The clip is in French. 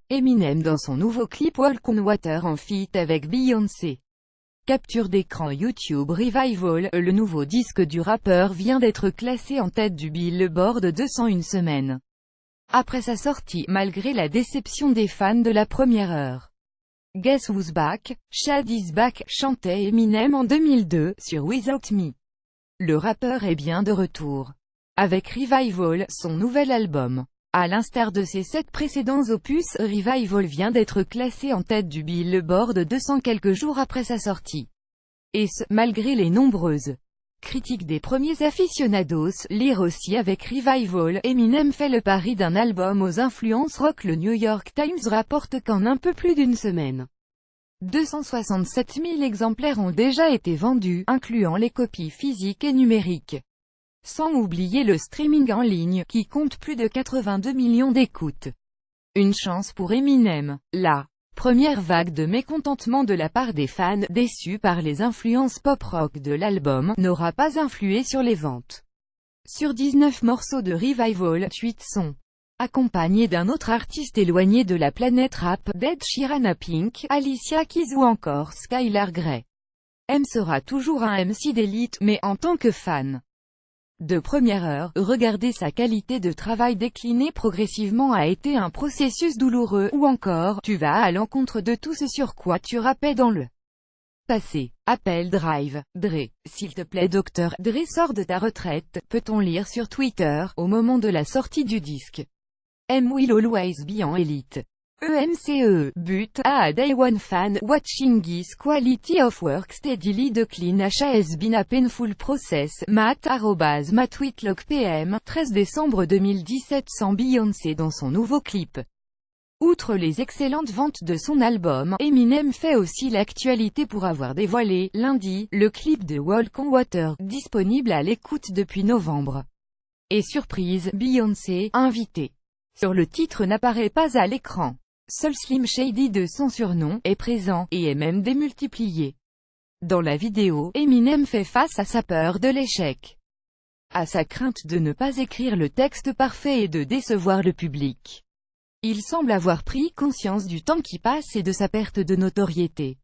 Eminem dans son nouveau clip Walk on Water en feat avec Beyoncé. Capture d'écran YouTube Revival, le nouveau disque du rappeur vient d'être classé en tête du Billboard 200 une semaine après sa sortie, malgré la déception des fans de la première heure. Guess Who's Back, Shad is Back, chantait Eminem en 2002, sur Without Me. Le rappeur est bien de retour avec Revival, son nouvel album. À l'instar de ses 7 précédents opus, Revival vient d'être classé en tête du Billboard 200 quelques jours après sa sortie. Et ce, malgré les nombreuses critiques des premiers aficionados. Lire aussi avec Revival, Eminem fait le pari d'un album aux influences rock. Le New York Times rapporte qu'en un peu plus d'une semaine, 267 000 exemplaires ont déjà été vendus, incluant les copies physiques et numériques. Sans oublier le streaming en ligne, qui compte plus de 82 millions d'écoutes. Une chance pour Eminem. La première vague de mécontentement de la part des fans, déçus par les influences pop-rock de l'album, n'aura pas influé sur les ventes. Sur 19 morceaux de Revival, 8 sont accompagnés d'un autre artiste éloigné de la planète rap, d'Ed Sheeran à Pink, Alicia Keys ou encore Skylar Grey. M sera toujours un MC d'élite, mais en tant que fan de première heure, regarder sa qualité de travail décliner progressivement a été un processus douloureux, ou encore, tu vas à l'encontre de tout ce sur quoi tu rappais dans le passé. Appel Drive. Dre. S'il te plaît Dr. Dre sort de ta retraite, peut-on lire sur Twitter, au moment de la sortie du disque. M will always be en élite. EMCE, but, a day one fan, watching his quality of work steadily decline has been a painful process, Matt Whitlock PM, 13 décembre 2017 sans Beyoncé dans son nouveau clip. Outre les excellentes ventes de son album, Eminem fait aussi l'actualité pour avoir dévoilé, lundi, le clip de Walk on Water, disponible à l'écoute depuis novembre. Et surprise, Beyoncé, invitée sur le titre n'apparaît pas à l'écran. Seul Slim Shady de son surnom, est présent, et est même démultiplié. Dans la vidéo, Eminem fait face à sa peur de l'échec, à sa crainte de ne pas écrire le texte parfait et de décevoir le public. Il semble avoir pris conscience du temps qui passe et de sa perte de notoriété.